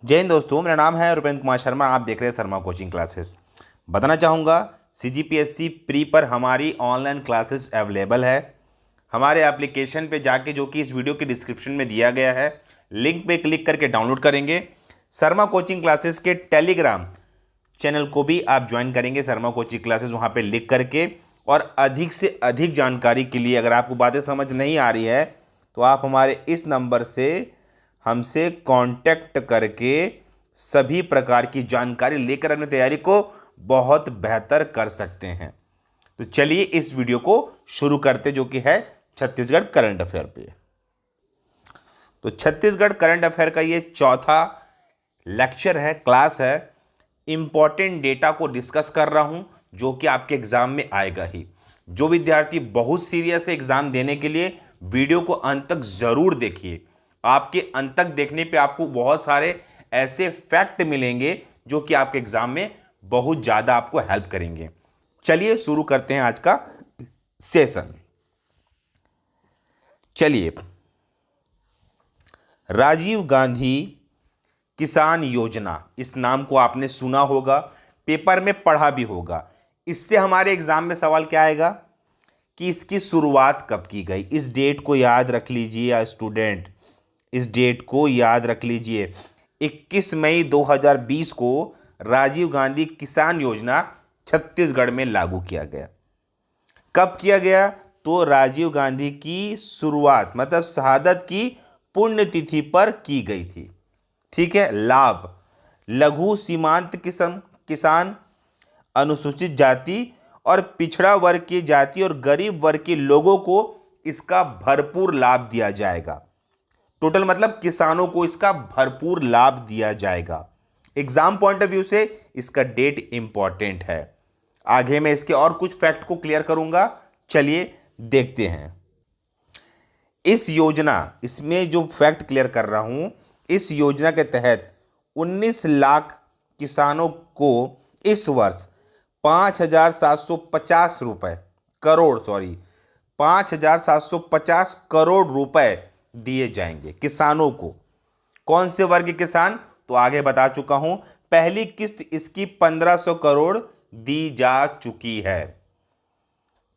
जय हिंद दोस्तों, मेरा नाम है रुपेंद्र कुमार शर्मा। आप देख रहे हैं शर्मा कोचिंग क्लासेस। बताना चाहूँगा CGPSC प्री पर हमारी ऑनलाइन क्लासेस अवेलेबल है। हमारे एप्लीकेशन पे जाके, जो कि इस वीडियो के डिस्क्रिप्शन में दिया गया है, लिंक पे क्लिक करके डाउनलोड करेंगे। शर्मा कोचिंग क्लासेस के टेलीग्राम चैनल को भी आप ज्वाइन करेंगे, शर्मा कोचिंग क्लासेस वहाँ पे लिख करके। और अधिक से अधिक जानकारी के लिए, अगर आपको बातें समझ नहीं आ रही है तो आप हमारे इस नंबर से हमसे कांटेक्ट करके सभी प्रकार की जानकारी लेकर अपनी तैयारी को बहुत बेहतर कर सकते हैं। तो चलिए इस वीडियो को शुरू करते, जो कि है छत्तीसगढ़ करंट अफेयर पे। तो छत्तीसगढ़ करंट अफेयर का ये चौथा लेक्चर है, क्लास है। इंपॉर्टेंट डेटा को डिस्कस कर रहा हूं, जो कि आपके एग्जाम में आएगा ही। जो विद्यार्थी बहुत सीरियस है एग्जाम देने के लिए, वीडियो को अंत तक जरूर देखिए। आपके अंत तक देखने पे आपको बहुत सारे ऐसे फैक्ट मिलेंगे जो कि आपके एग्जाम में बहुत ज्यादा आपको हेल्प करेंगे। चलिए शुरू करते हैं आज का सेशन। चलिए, राजीव गांधी किसान योजना, इस नाम को आपने सुना होगा, पेपर में पढ़ा भी होगा। इससे हमारे एग्जाम में सवाल क्या आएगा कि इसकी शुरुआत कब की गई। इस डेट को याद रख लीजिए स्टूडेंट, इस डेट को याद रख लीजिए। 21 मई 2020 को राजीव गांधी किसान योजना छत्तीसगढ़ में लागू किया गया। कब किया गया? तो राजीव गांधी की शुरुआत मतलब शहादत की पुण्यतिथि पर की गई थी। ठीक है। लाभ: लघु सीमांत किसान, अनुसूचित जाति और पिछड़ा वर्ग की जाति और गरीब वर्ग के लोगों को इसका भरपूर लाभ दिया जाएगा। टोटल मतलब किसानों को इसका भरपूर लाभ दिया जाएगा। एग्जाम पॉइंट ऑफ व्यू से इसका डेट इंपॉर्टेंट है। आगे मैं इसके और कुछ फैक्ट को क्लियर करूंगा। चलिए देखते हैं इस योजना, इसमें जो फैक्ट क्लियर कर रहा हूं, इस योजना के तहत 19 लाख किसानों को इस वर्ष 5,750 रुपए करोड़, सॉरी 5,750 करोड़ रुपए दिए जाएंगे किसानों को। कौन से वर्ग के किसान? तो आगे बता चुका हूं, पहली किस्त इसकी 1,500 करोड़ दी जा चुकी है।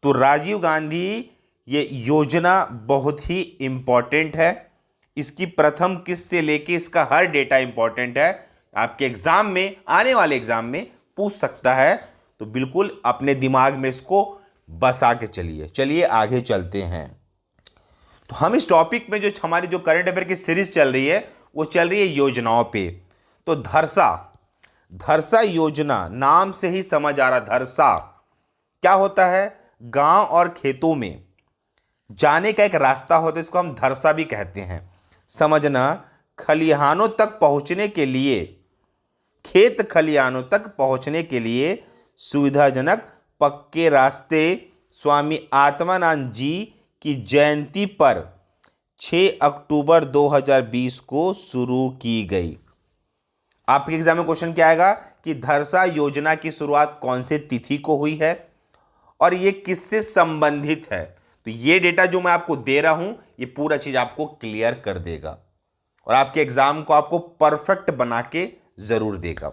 तो राजीव गांधी ये योजना बहुत ही इंपॉर्टेंट है। इसकी प्रथम किस्त से लेके इसका हर डेटा इंपॉर्टेंट है। आपके एग्जाम में, आने वाले एग्जाम में पूछ सकता है, तो बिल्कुल अपने दिमाग में इसको बसा के चलिए। चलिए आगे चलते हैं। तो हम इस टॉपिक में, जो हमारी जो करंट अफेयर की सीरीज चल रही है, वो चल रही है योजनाओं पे। तो धरसा योजना, नाम से ही समझ आ रहा, धरसा क्या होता है? गांव और खेतों में जाने का एक रास्ता होता है, इसको हम धरसा भी कहते हैं। समझना, खलिहानों तक पहुंचने के लिए, खेत खलिहानों तक पहुंचने के लिए सुविधाजनक पक्के रास्ते स्वामी आत्मानंद जी की जयंती पर 6 अक्टूबर 2020 को शुरू की गई। आपके एग्जाम में क्वेश्चन क्या आएगा कि धरसा योजना की शुरुआत कौन से तिथि को हुई है और ये किससे संबंधित है। तो ये डेटा जो मैं आपको दे रहा हूं, ये पूरा चीज आपको क्लियर कर देगा और आपके एग्जाम को आपको परफेक्ट बना के जरूर देगा।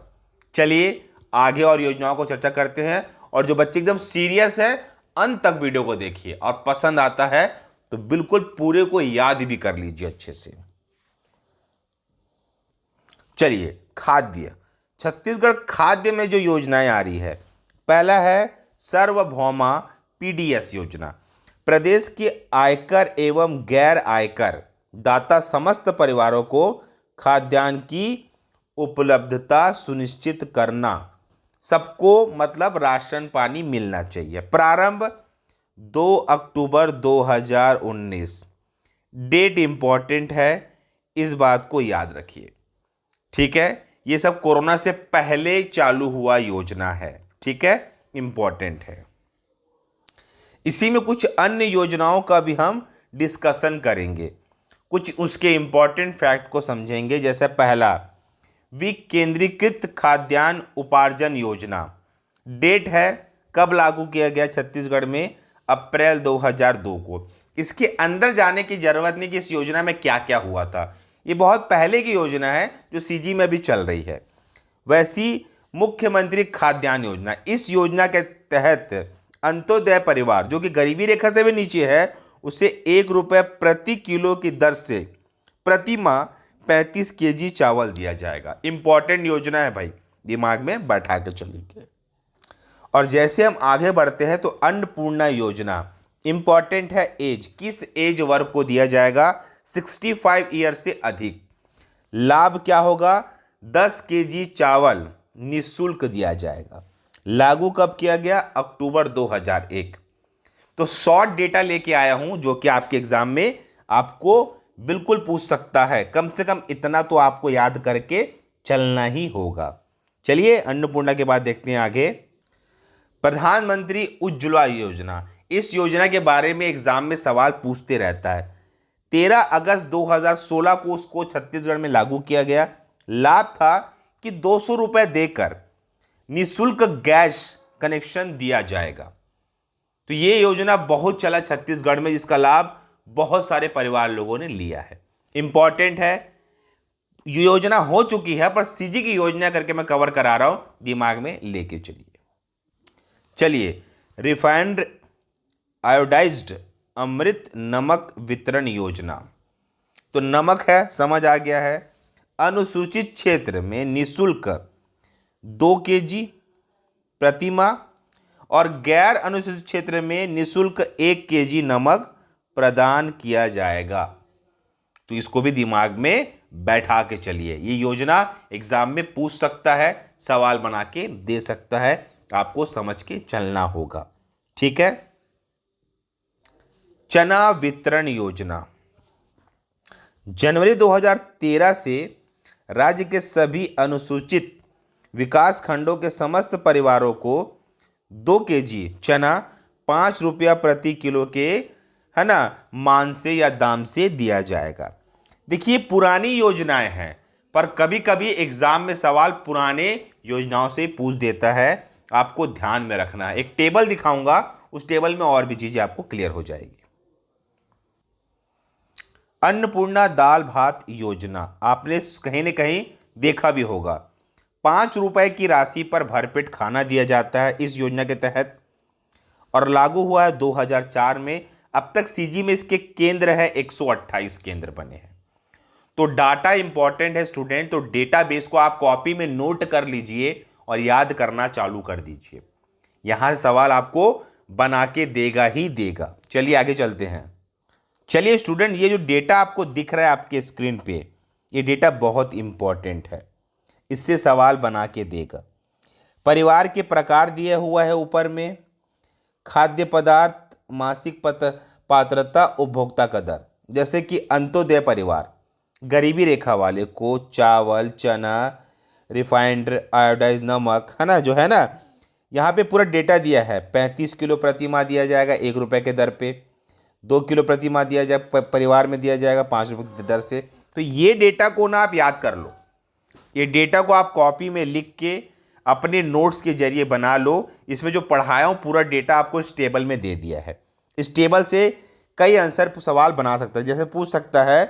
चलिए आगे और योजनाओं को चर्चा करते हैं। और जो बच्चे एकदम सीरियस है, अंत तक वीडियो को देखिए और पसंद आता है तो बिल्कुल पूरे को याद भी कर लीजिए अच्छे से। चलिए, खाद्य, छत्तीसगढ़ खाद्य में जो योजनाएं आ रही है, पहला है सार्वभौमा PDS योजना। प्रदेश के आयकर एवं गैर आयकर दाता समस्त परिवारों को खाद्यान्न की उपलब्धता सुनिश्चित करना। सबको मतलब राशन पानी मिलना चाहिए। प्रारंभ 2 अक्टूबर 2019। डेट इंपॉर्टेंट है, इस बात को याद रखिए। ठीक है, ये सब कोरोना से पहले चालू हुआ योजना है। ठीक है, इंपॉर्टेंट है। इसी में कुछ अन्य योजनाओं का भी हम डिस्कशन करेंगे, कुछ उसके इंपॉर्टेंट फैक्ट को समझेंगे। जैसे पहला, विकेंद्रीकृत खाद्यान्न उपार्जन योजना। डेट है, कब लागू किया गया छत्तीसगढ़ में? अप्रैल 2002 को। इसके अंदर जाने की जरूरत नहीं कि इस योजना में क्या क्या हुआ था, ये बहुत पहले की योजना है जो सीजी में भी चल रही है। वैसी मुख्यमंत्री खाद्यान्न योजना, इस योजना के तहत अंत्योदय परिवार जो कि गरीबी रेखा से भी नीचे है उसे 1 रुपये प्रति किलो की दर से प्रति माह 35 केजी चावल दिया जाएगा। इंपॉर्टेंट योजना है भाई, दिमाग में बैठा के चलिए। और जैसे हम आगे बढ़ते हैं तो अन्नपूर्णा योजना इंपॉर्टेंट है। एज, किस एज वर्ग को दिया जाएगा? 65 ईयर से अधिक। लाभ क्या होगा? 10 केजी चावल निःशुल्क दिया जाएगा। लागू कब किया गया? अक्टूबर 2001। तो शॉर्ट डेटा लेके आया हूं जो कि आपके एग्जाम में आपको बिल्कुल पूछ सकता है। कम से कम इतना तो आपको याद करके चलना ही होगा। चलिए अन्नपूर्णा के बाद देखते हैं आगे। प्रधानमंत्री उज्ज्वला योजना, इस योजना के बारे में एग्जाम में सवाल पूछते रहता है। 13 अगस्त 2016 को उसको छत्तीसगढ़ में लागू किया गया। लाभ था कि 200 रुपए देकर निःशुल्क गैस कनेक्शन दिया जाएगा। तो ये योजना बहुत चला छत्तीसगढ़ में, जिसका लाभ बहुत सारे परिवार लोगों ने लिया है। इंपॉर्टेंट है, ये योजना हो चुकी है पर सीजी की योजना करके मैं कवर करा रहा हूं, दिमाग में लेके चलिए। चलिए, रिफाइंड आयोडाइज्ड अमृत नमक वितरण योजना, तो नमक है, समझ आ गया है। अनुसूचित क्षेत्र में निःशुल्क 2 केजी प्रति माह और गैर अनुसूचित क्षेत्र में निःशुल्क 1 केजी नमक प्रदान किया जाएगा। तो इसको भी दिमाग में बैठा के चलिए। ये योजना एग्जाम में पूछ सकता है, सवाल बना के दे सकता है, आपको समझ के चलना होगा। ठीक है। चना वितरण योजना, जनवरी 2013 से राज्य के सभी अनुसूचित विकास खंडों के समस्त परिवारों को 2 केजी चना 5 रुपया प्रति किलो के, है ना, मान से या दाम से दिया जाएगा। देखिए, पुरानी योजनाएं हैं पर कभी कभी एग्जाम में सवाल पुराने योजनाओं से पूछ देता है, आपको ध्यान में रखना है। एक टेबल दिखाऊंगा, उस टेबल में और भी चीजें आपको क्लियर हो जाएगी। अन्नपूर्णा दाल भात योजना, आपने कहीं न कहीं देखा भी होगा। 5 रुपए की राशि पर भरपेट खाना दिया जाता है इस योजना के तहत, और लागू हुआ है 2004 में। अब तक सीजी में इसके केंद्र है 128 केंद्र बने हैं। तो डाटा इंपॉर्टेंट है स्टूडेंट, तो डेटाबेस को आप कॉपी में नोट कर लीजिए और याद करना चालू कर दीजिए। यहां से सवाल आपको बना के देगा ही देगा। चलिए आगे चलते हैं। चलिए स्टूडेंट, ये जो डेटा आपको दिख रहा है आपके स्क्रीन पे, ये डेटा बहुत इंपॉर्टेंट है, इससे सवाल बना के देगा। परिवार के प्रकार दिया हुआ है ऊपर में, खाद्य पदार्थ, मासिक पात्रता, उपभोक्ता का दर। जैसे कि अंत्योदय परिवार, गरीबी रेखा वाले को चावल, चना, रिफाइंड आयोडाइज नमक, है ना, जो है ना, यहाँ पे पूरा डेटा दिया है। 35 किलो प्रति माह दिया जाएगा 1 रुपये के दर पे। 2 किलो प्रति माह दिया जाए परिवार में दिया जाएगा 5 रुपये की दर से। तो ये डेटा को ना आप याद कर लो, ये डेटा को आप कॉपी में लिख के अपने नोट्स के जरिए बना लो। इसमें जो पढ़ाया हूँ पूरा डेटा आपको इस टेबल में दे दिया है। इस टेबल से कई आंसर सवाल बना सकता है। जैसे पूछ सकता है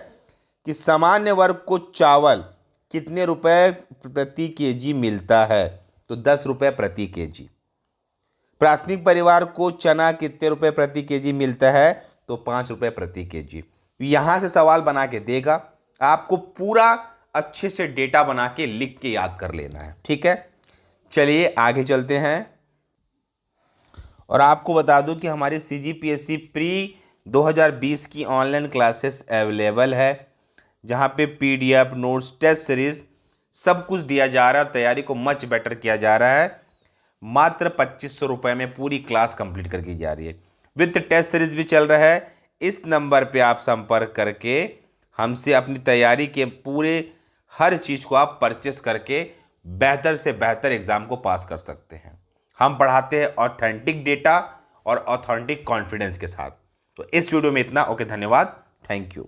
कि सामान्य वर्ग को चावल कितने रुपए प्रति केजी मिलता है, तो 10 रुपये प्रति केजी। प्राथमिक परिवार को चना कितने रुपए प्रति केजी मिलता है, तो 5 रुपये प्रति केजी। यहां से सवाल बना के देगा, आपको पूरा अच्छे से डेटा बना के लिख के याद कर लेना है। ठीक है, चलिए आगे चलते हैं। और आपको बता दूं कि हमारी सीजीपीएससी प्री 2020 की ऑनलाइन क्लासेस अवेलेबल है, जहां पे पीडीएफ, नोट्स, टेस्ट सीरीज सब कुछ दिया जा रहा है और तैयारी को मच बेटर किया जा रहा है। मात्र 2500 रुपये में पूरी क्लास कंप्लीट करके जा रही है, विद टेस्ट सीरीज भी चल रहा है। इस नंबर पे आप संपर्क करके हमसे अपनी तैयारी के पूरे हर चीज़ को आप परचेस करके बेहतर से बेहतर एग्जाम को पास कर सकते हैं। हम पढ़ाते हैं ऑथेंटिक डेटा और ऑथेंटिक कॉन्फिडेंस के साथ। तो इस वीडियो में इतना। ओके, धन्यवाद, थैंक यू।